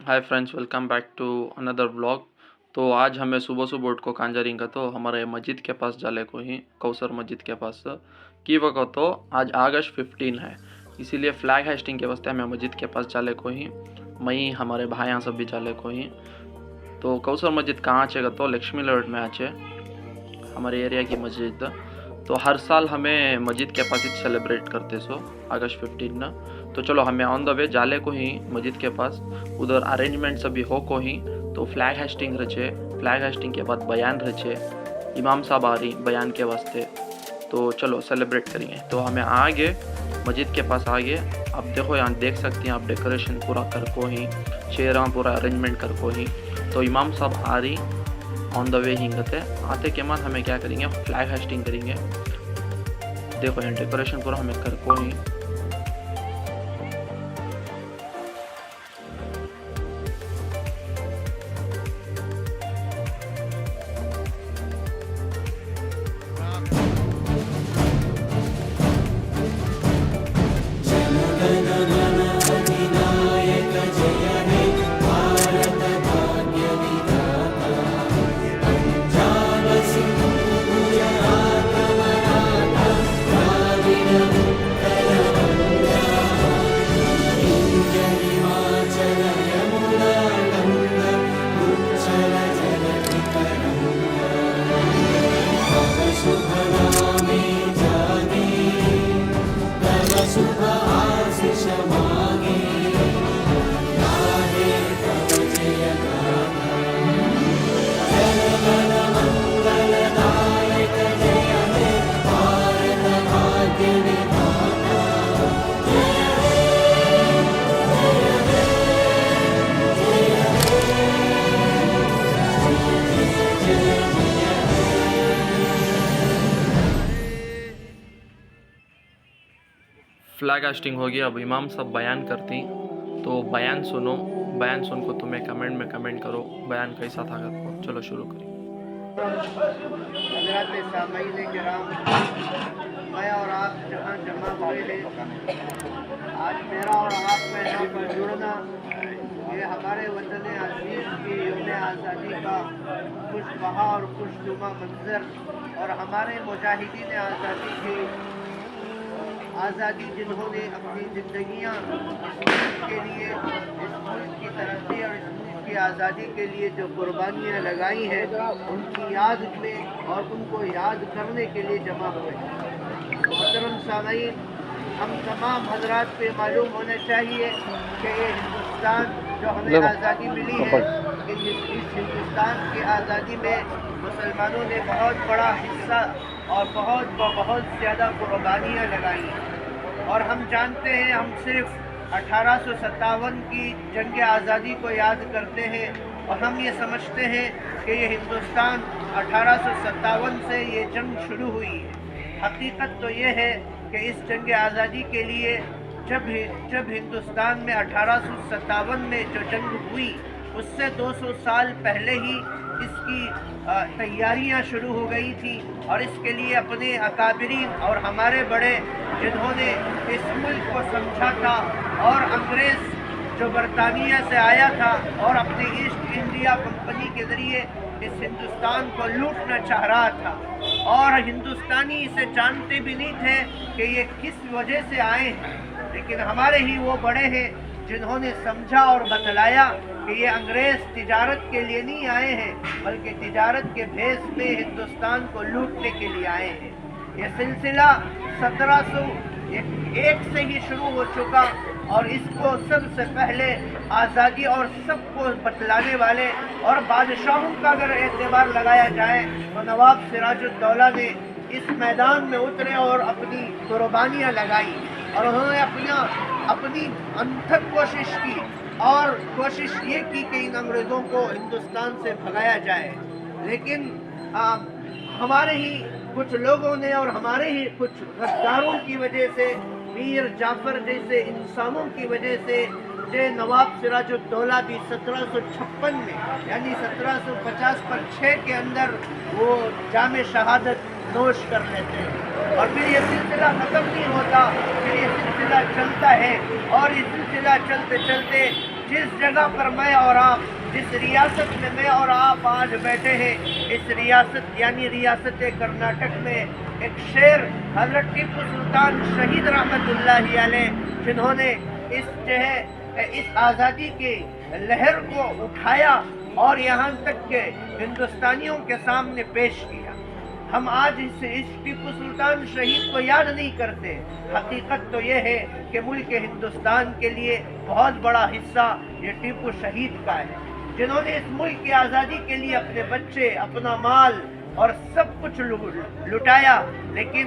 Hi friends, welcome back to another vlog. तो आज हमें सुबह सुबह उठ को कांजारिंग का तो हमारे मस्जिद के पास जाले को ही कौसर मस्जिद के पास की वक्त तो आज अगस्त 15 है, इसीलिए फ्लैग हाइस्टिंग के वास्ते हमें मस्जिद के पास जाले को ही मई हमारे भाई यहाँ सब भी जाले को ही। तो कौसर मस्जिद कहाँ आचेगा तो लक्ष्मी लेआउट में आचे हमारे एरिया की मस्जिद। तो हर साल हमें मस्जिद के पास ही सेलिब्रेट करते सो अगस्त 15 ना। तो चलो हमें ऑन द वे जाले को ही मस्जिद के पास उधर अरेंजमेंट सभी हो को ही। तो फ्लैग हाइस्टिंग रचे, फ्लैग हाइस्टिंग के बाद बयान रचे, इमाम साहब आ रही बयान के वास्ते। तो चलो सेलिब्रेट करेंगे। तो हमें आगे मस्जिद के पास आगे आप देखो, यहाँ देख सकते हैं आप डेकोरेशन पूरा कर को ही, चेहरा पूरा अरेंजमेंट कर को ही। तो इमाम साहब आ रही ऑन द वे हिंगते आते के बाद हमें क्या करेंगे, फ्लैग हाइस्टिंग करेंगे। देखो यहाँ डेकोरेशन पूरा हमें कर को ही। फ्लैग हाइस्टिंग हो गया, अब इमाम साहब बयान करती। तो बयान सुनो, बयान सुन को तुम्हें कमेंट में कमेंट करो बयान कैसा था। चलो शुरू करें। हज़रात सामईन किराम, मैं और आप जहाँ जमा हुए हैं, आज मेरा और आपका यहाँ पर जुड़ना ये हमारे वतन अज़ीज़ की यौम आज़ादी का खुशबहा और खुशनुमा मंजर और हमारे मुजाहिदीन आज़ादी की आज़ादी जिन्होंने अपनी ज़िंदगियाँ इस मुल्क के लिए, इस मुल्क की तरक्की और इस मुल्क की आज़ादी के लिए जो कुर्बानियाँ लगाई हैं, उनकी याद में और उनको याद करने के लिए जमा हुए। मोहतरम सामईन, हम तमाम हजरात पे मालूम होना चाहिए कि ये हिंदुस्तान जो हमें आज़ादी मिली है, कि इस हिंदुस्तान की आज़ादी में मुसलमानों ने बहुत बड़ा हिस्सा और बहुत ज़्यादा कुर्बानियाँ लगाई हैं। और हम जानते हैं, हम सिर्फ 1857 की जंग आज़ादी को याद करते हैं और हम ये समझते हैं कि ये हिंदुस्तान 1857 से ये जंग शुरू हुई है। हकीकत तो ये है कि इस जंग आज़ादी के लिए जब हिंदुस्तान में 1857 में जो जंग हुई, उससे 200 साल पहले ही इसकी तैयारियां शुरू हो गई थी। और इसके लिए अपने अकाबरीन और हमारे बड़े जिन्होंने इस मुल्क को समझा था, और अंग्रेज़ जो बरतानिया से आया था और अपने ईस्ट इंडिया कंपनी के ज़रिए इस हिंदुस्तान को लूटना चाह रहा था, और हिंदुस्तानी इसे जानते भी नहीं थे कि ये किस वजह से आए हैं। लेकिन हमारे ही वो बड़े हैं जिन्होंने समझा और बतलाया कि ये अंग्रेज़ तिजारत के लिए नहीं आए हैं, बल्कि तिजारत के भेस में हिंदुस्तान को लूटने के लिए आए हैं। ये सिलसिला 1701 से ही शुरू हो चुका, और इसको सबसे पहले आज़ादी और सबको बतलाने वाले और बादशाहों का अगर एतबार लगाया जाए तो नवाब सिराजुद्दौला ने इस मैदान में उतरे और अपनी कुर्बानियाँ लगाई, और उन्होंने अपनी अनथक कोशिश की और कोशिश ये की कि इन अंग्रेज़ों को हिंदुस्तान से भगाया जाए। लेकिन हमारे ही कुछ लोगों ने और हमारे ही कुछ गद्दारों की वजह से, मीर जाफ़र जैसे इंसानों की वजह से, जो नवाब सिराजुद्दौला भी 1756 में यानी 1750 पर 6 के अंदर वो जामे शहादत नोश कर लेते हैं। और फिर ये सिलसिला ख़त्म नहीं होता, फिर ये सिलसिला चलता है, और ये सिलसिला चलते चलते जिस जगह पर मैं और आप, जिस रियासत में मैं और आप आज बैठे हैं, इस रियासत यानी रियासत कर्नाटक में एक शेर हजरत टीपू सुल्तान शहीद रहमतुल्लाहि अलैह, जिन्होंने इस आज़ादी की लहर को उठाया और यहाँ तक के हिंदुस्तानियों के सामने पेश किया। हम आज इस टीपू सुल्तान शहीद को याद नहीं करते। हकीकत तो ये है कि मुल्क हिंदुस्तान के लिए बहुत बड़ा हिस्सा ये टीपू शहीद का है, जिन्होंने इस मुल्क की आज़ादी के लिए अपने बच्चे, अपना माल और सब कुछ लुटाया। लेकिन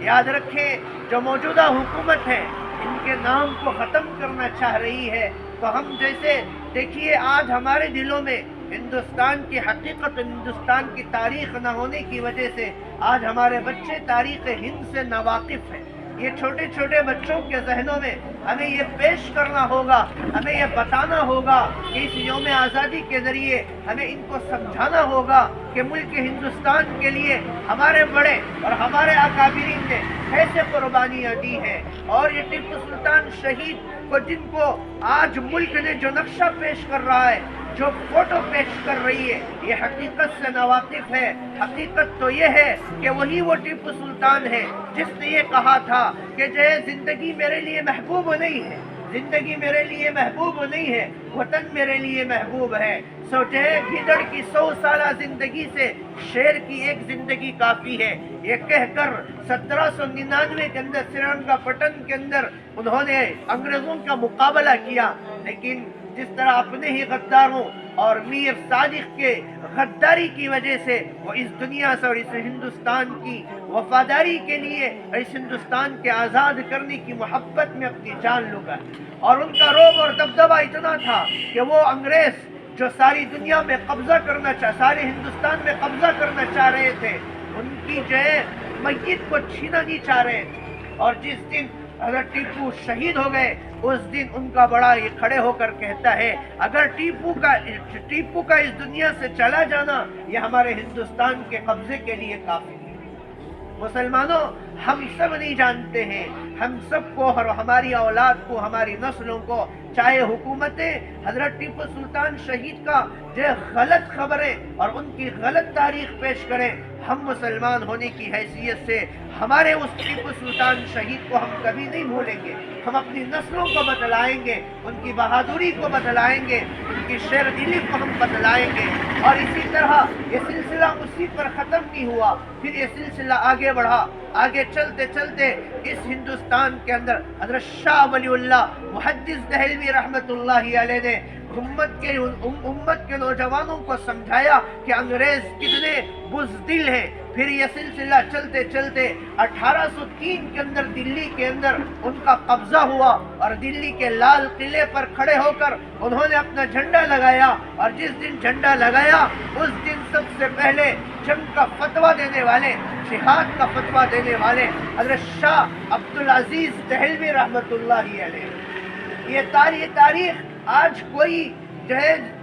याद रखें, जो मौजूदा हुकूमत है इनके नाम को ख़त्म करना चाह रही है। तो हम जैसे देखिए, आज हमारे दिलों में हिंदुस्तान की हकीकत, हिंदुस्तान की तारीख न होने की वजह से आज हमारे बच्चे तारीख हिंद से नावाकिफ़ हैं। ये छोटे छोटे बच्चों के जहनों में हमें ये पेश करना होगा, हमें ये बताना होगा कि इस यौम आज़ादी के ज़रिए हमें इनको समझाना होगा कि मुल्क हिंदुस्तान के लिए हमारे बड़े और हमारे अकाबिरीन ने कैसे कुर्बानियाँ दी हैं। और ये टीपू सुल्तान शहीद को, जिनको आज मुल्क ने जो नक्शा पेश कर रहा है, जो फोटो पेश कर रही है, ये हकीकत से नावाकिफ है। हकीकत तो ये है कि वही वो टीपू सुल्तान है जिसने ये कहा था कि जो जिंदगी मेरे लिए महबूब नहीं है, जिंदगी मेरे लिए महबूब नहीं है, वतन मेरे लिए महबूब है। सोचे गिदड़ की 100 साला जिंदगी से शेर की एक जिंदगी काफी है। ये कहकर 1799 के अंदर श्रीरंगपट्टनम के अंदर उन्होंने अंग्रेजों का मुकाबला किया। लेकिन जिस तरह अपने ही गद्दारों और मीर सादिक के गद्दारी की वजह से वो इस दुनिया से और इस हिंदुस्तान की वफादारी के लिए, इस हिंदुस्तान के आज़ाद करने की मोहब्बत में अपनी जान लुटा, और उनका रोब और दबदबा इतना था कि वो अंग्रेज जो सारी दुनिया में कब्जा करना सारे हिंदुस्तान में कब्जा करना चाह रहे थे, उनकी जो है मस्जिद को छीना नहीं चाह रहे थे। और जिस दिन अगर टीपू शहीद हो गए, उस दिन उनका बड़ा ये खड़े होकर कहता है, अगर टीपू का इस दुनिया से चला जाना ये हमारे हिंदुस्तान के कब्जे के लिए काफी है। मुसलमानों, हम सब नहीं जानते हैं, हम सबको और हमारी औलाद को, हमारी नस्लों को, चाहे हुकूमतें हजरत टीपू सुल्तान शहीद का जो गलत खबरें और उनकी गलत तारीख पेश करें, हम मुसलमान होने की हैसियत से हमारे उस टीपू सुल्तान शहीद को हम कभी नहीं भूलेंगे। हम अपनी नस्लों को बतलाएंगे, उनकी बहादुरी को बतलाएंगे, उनकी शेरदिली को हम बतलाएंगे। और इसी तरह ये सिलसिला उसी पर ख़त्म नहीं हुआ, फिर ये सिलसिला आगे बढ़ा। आगे चलते चलते इस हिंदुस्तान के अंदर हज़रत शाह वलीउल्लाह मुहद्दिस दहलवी रहमतुल्लाहि अलैह ने उम्मत के नौजवानों को समझाया कि अंग्रेज कितने बुज़दिल हैं। फिर यह सिलसिला चलते चलते 1803 के अंदर दिल्ली के अंदर उनका कब्जा हुआ और दिल्ली के लाल किले पर खड़े होकर उन्होंने अपना झंडा लगाया। और जिस दिन झंडा लगाया उस दिन सबसे पहले जंग का फतवा देने वाले, जिहाद का फतवा देने वाले हज़रत शाह अब्दुल अजीज दहलवी रहमतुल्लाहि अलैह। ये तारीख आज कोई जो है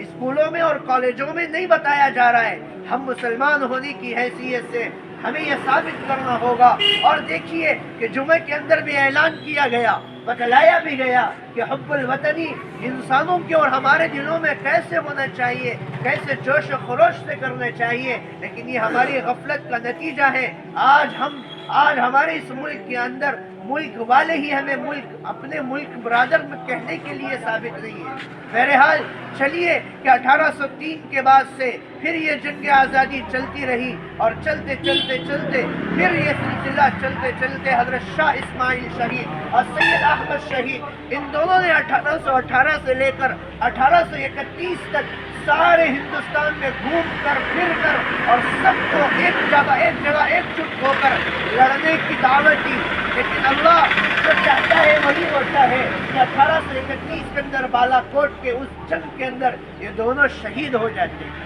स्कूलों में और कॉलेजों में नहीं बताया जा रहा है। हम मुसलमान होने की हैसियत से हमें यह साबित करना होगा। और देखिए कि जुमे के अंदर भी ऐलान किया गया, बतलाया भी गया कि हुब्बुल वतनी इंसानों के और हमारे दिलों में कैसे होना चाहिए, कैसे जोश व खरोश से करना चाहिए। लेकिन ये हमारी गफलत का नतीजा है। आज हमारे इस मुल्क के अंदर मुल्क वाले ही हमें अपने मुल्क बरादर में कहने के लिए साबित नहीं है। बहरहाल चलिए कि 1803 के बाद से फिर ये जंग आज़ादी चलती रही और चलते चलते चलते फिर ये सिलसिला चलते चलते हज़रत शाह इस्माइल शहीद और सैयद अहमद शहीद, इन दोनों ने 1818 से लेकर 1831 तक सारे हिंदुस्तान में घूम कर फिर कर और सबको एक जगह एकजुट होकर लड़ने की दावत दी। लेकिन अल्लाह जो चाहता है वही होता है कि 1831 के अंदर बालाकोट के उस जंग के अंदर ये दोनों शहीद हो जाते हैं।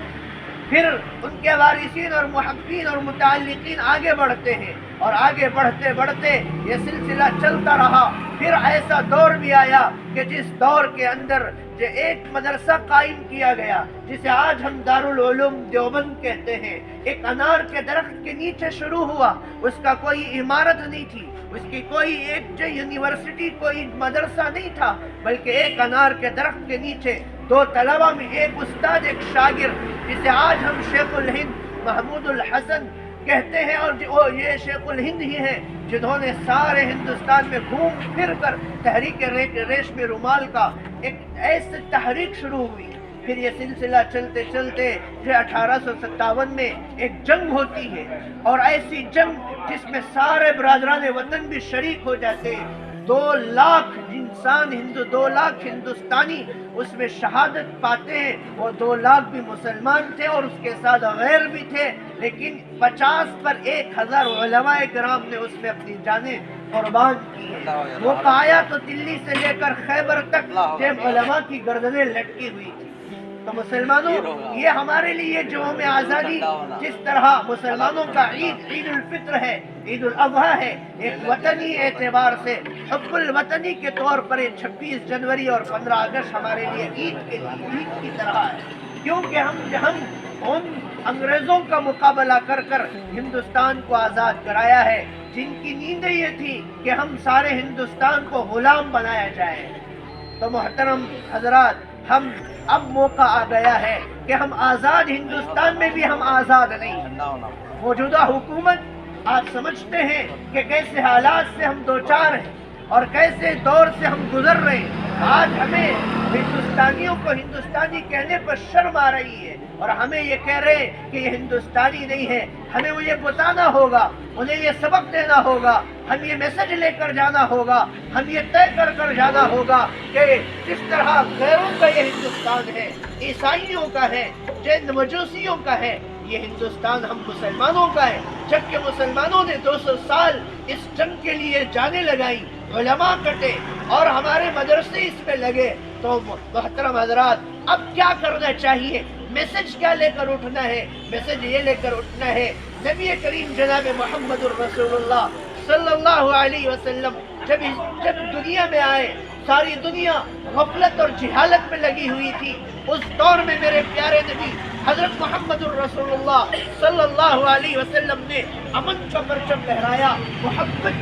फिर उनके वारिसीन और मुहब्बीन और मुताल्लिकीन आगे बढ़ते हैं और आगे बढ़ते बढ़ते ये सिलसिला चलता रहा। फिर ऐसा दौर भी आया कि जिस दौर के अंदर जो एक मदरसा कायम किया गया जिसे आज हम दारुल उलूम देवबंद कहते हैं, एक अनार के दरख्त के नीचे शुरू हुआ, उसका कोई इमारत नहीं थी, उसकी कोई एक जो यूनिवर्सिटी कोई मदरसा नहीं था, बल्कि एक अनार के दरख्त के नीचे दो तलबा में एक उस्ताद एक शागिर्द, जिसे आज हम शेखुल हिंद महमूदुल हसन कहते हैं, और ये शेखुल हिंद ही हैं जिन्होंने सारे हिंदुस्तान में घूम फिर कर तहरीक रेशमी रुमाल का एक ऐसी तहरीक शुरू हुई। फिर ये सिलसिला चलते चलते फिर 1857 में एक जंग होती है, और ऐसी जंग जिसमें सारे बरादरान वतन भी शरीक हो जाते हैं। 2 लाख इंसान 2 लाख हिंदुस्तानी उसमें शहादत पाते हैं, और 2 लाख भी मुसलमान थे और उसके साथ गैर भी थे, लेकिन 50 पर 1000 उलमाए किराम ने उसमें अपनी जानें कुर्बान की है। वो आया तो दिल्ली से लेकर खैबर तक जब उलमा की गर्दनें लटकी हुई थी। तो मुसलमानों, ये हमारे लिए जो हमें आज़ादी, जिस तरह मुसलमानों का ईद उल फित्र है, ईद उल अज़हा है, एक वतनी एतबार से हुब्बुल वतनी के तौर पर 26 जनवरी और 15 अगस्त हमारे लिए ईद की तरह है, क्योंकि हम उन अंग्रेजों का मुकाबला कर कर हिंदुस्तान को आज़ाद कराया है, जिनकी नींद ये थी कि हम सारे हिंदुस्तान को गुलाम बनाया जाए। तो मोहतरम हजरात, हम अब मौका आ गया है कि हम आज़ाद हिंदुस्तान में भी हम आज़ाद नहीं। मौजूदा हुकूमत आज समझते हैं कि कैसे हालात से हम दो चार हैं और कैसे दौर से हम गुजर रहे हैं। आज हमें हिंदुस्तानियों को हिंदुस्तानी कहने पर शर्म आ रही है, और हमें ये कह रहे हैं कि ये हिंदुस्तानी नहीं है। हमें वो ये बताना होगा, उन्हें ये सबक देना होगा, हम ये मैसेज लेकर जाना होगा, हम ये तय कर कर जाना होगा कि जिस तरह गैरों का ये हिंदुस्तान है, ईसाइयों का है, जैन मजूसियों का है, ये हिंदुस्तान हम मुसलमानों का है। जबकि मुसलमानों ने 200 साल इस जंग के लिए जाने लगाई, उलमा कटे और हमारे मदरसे इसमें लगे। तो मोहतरम हजरात, अब क्या करना चाहिए? मैसेज क्या लेकर उठना है? मैसेज ये लेकर उठना है, नबी करीम जनाब मोहम्मदुर रसूलुल्लाह सल्लल्लाहु अलैहि वसल्लम जब दुनिया में आए, सारी दुनिया गफलत और जिहालत में लगी हुई थी। उस दौर में मेरे प्यारे नबी हजरत मोहम्मदुर रसूलुल्लाह सल्लल्लाहु अलैहि वसल्लम ने अमन का परचम लहराया, मोहब्बत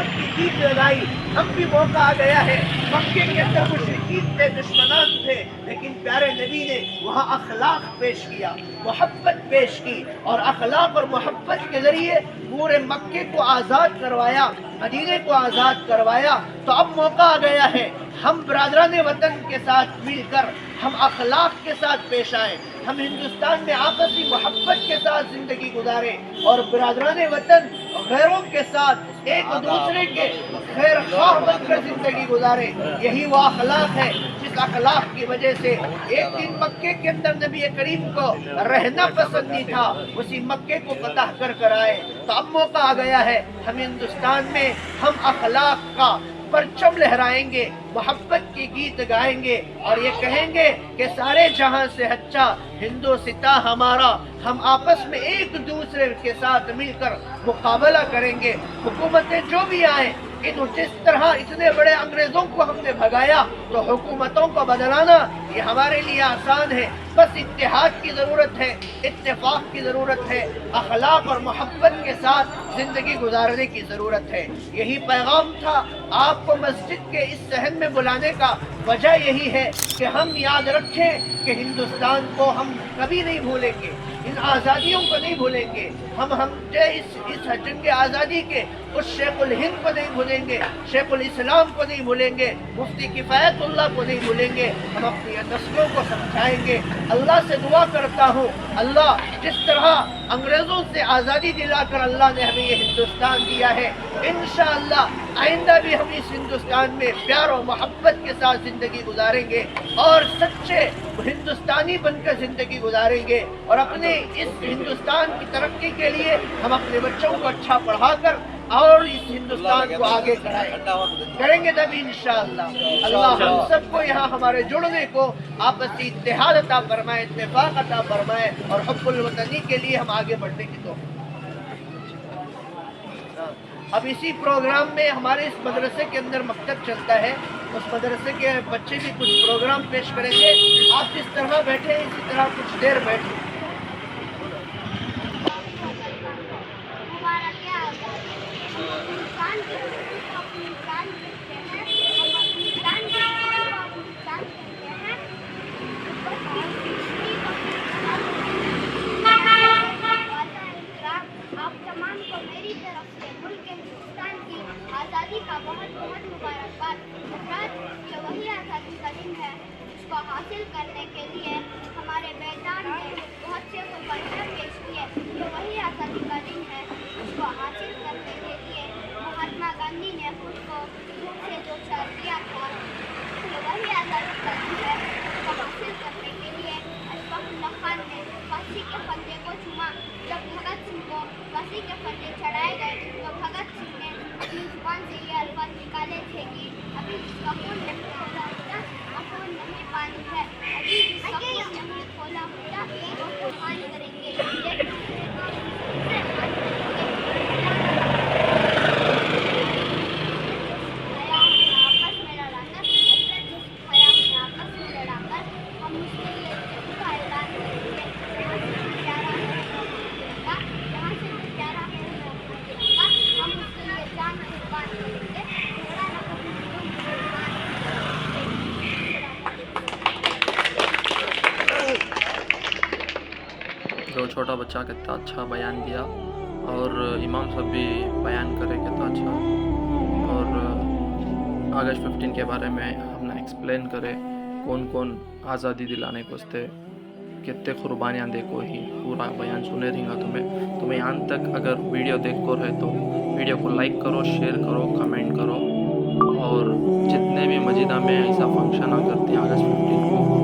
की गीत लगाई। हम भी मौका आ गया है, मक्के के अंदर मुशरिकीन थे, दुश्मनान थे, लेकिन प्यारे नबी ने वहाँ अखलाक पेश किया, मोहब्बत पेश की, और अखलाक और मोहब्बत के जरिए पूरे मक्के को आज़ाद करवाया, मदीने को आज़ाद करवाया। तो अब मौका आ गया है, हम बरादरान वतन के साथ मिलकर हम अखलाक के साथ पेश आए, हम हिंदुस्तान में आपसी मोहब्बत के साथ जिंदगी गुजारे, और बरादरान वतन गैरों के साथ एक दूसरे के खैर ख्वाह बनकर जिंदगी गुजारे। यही वो अखलाक है जिस अखलाक की वजह से एक दिन मक्के के अंदर नबी करीम को रहना पसंद नहीं था, उसी मक्के को फतह कर कर आए। तो अब मौका आ गया है, हम हिंदुस्तान में हम अखलाक का परचम लहराएंगे, मोहब्बत की गीत गाएंगे, और ये कहेंगे कि सारे जहां से अच्छा हिंदुस्तान हमारा। हम आपस में एक दूसरे के साथ मिलकर मुकाबला करेंगे। हुकूमतें जो भी आए, जिस तरह इतने बड़े अंग्रेजों को हमने भगाया, तो हुकूमतों को बदलाना ये हमारे लिए आसान है। बस इत्तेहाद की ज़रूरत है, इत्तेफाक की ज़रूरत है, अखलाक और मोहब्बत के साथ ज़िंदगी गुजारने की ज़रूरत है। यही पैगाम था आपको मस्जिद के इस सहन में बुलाने का। वजह यही है कि हम याद रखें कि हिंदुस्तान को हम कभी नहीं भूलेंगे, इन आज़ादियों को नहीं भूलेंगे। हम इस जंग आज़ादी के उस शेखुल हिंद को नहीं भूलेंगे, शेखुल इस्लाम को नहीं भूलेंगे, मुफ्ती किफ़ायतुल्लाह को नहीं भूलेंगे। हम अपनी नस्लों को समझाएंगे। अल्लाह से दुआ करता हूँ, अल्लाह जिस तरह अंग्रेज़ों से आज़ादी दिलाकर अल्लाह ने हमें ये हिंदुस्तान दिया है, इंशाअल्लाह आइंदा भी हम इस हिंदुस्तान में प्यार और मोहब्बत के साथ ज़िंदगी गुजारेंगे और सच्चे हिंदुस्तानी बनकर ज़िंदगी गुजारेंगे। और अपने इस हिंदुस्तान की तरक्की के लिए हम अपने बच्चों को अच्छा पढ़ाकर और इस हिंदुस्तान को आगे करेंगे तभी इंशाअल्लाह। अल्लाह हम सबको यहाँ हमारे जुड़ने को आपसी इत्तेहाद अता फरमाए, इत्तेफाक अता फरमाए, और हुब्बुल वतनी के लिए हम आगे बढ़ने की तौफीक। अब इसी प्रोग्राम में हमारे इस मदरसे के अंदर मकतब चलता है, उस मदरसे के बच्चे भी कुछ प्रोग्राम पेश करेंगे। आप जिस तरह बैठे इसी तरह कुछ देर बैठे। हमारा क्या है? حاصل کرنے کے لیے ہمارے بیدان نے بہت سے قربانیاں پیش کی ہے. تو وہی آزادی کا دن ہے. اس کو حاصل کرنے کے لیے مہاتما گاندھی نے خود کو بھوک سے دو چار دیا تھا. تو وہی آزادی کا دن ہے. اس کو حاصل کرنے کے لیے اشفاق اللہ خان نے پھانسی کے پھندے کو چوما. جب بھگت سنگھ کو پھانسی کے پھندے چڑھائے گئے تو بھگت سنگھ نے اپنی زبان سے یہ الفاظ نکالے تھے کہ ابھی جس کا خون نہیں کھولا ہوتا وہ خون نہیں پانی ہے. ابھی جس کا خون نہیں کھولا ہوتا وہ خون پانی کریں گے. آپس میں لڑا کر آپس میں لڑا کر ہم مستقل جنگ کا اعلان کریں گے. جہاں سے پیارا ہے ترنگا ہم اس کے لیے جان قربان کریں گے. جھگڑا نہ کبھی جو چھوٹا بچہ کتنا اچھا بیان دیا اور امام صاحب بھی بیان کرے کتنا اچھا. اور اگست 15 کے بارے میں ہم نے ایکسپلین کرے کون کون آزادی دلانے کو استے کتنے قربانیاں دیکھو ہی پورا بیان سنے رہیں گا تمہیں یہاں تک اگر ویڈیو دیکھ کر ہے تو ویڈیو کو لائک کرو, شیئر کرو, کمنٹ کرو. اور جتنے بھی مسجدہ میں ایسا فنکشن کرتے ہیں اگست 15 کو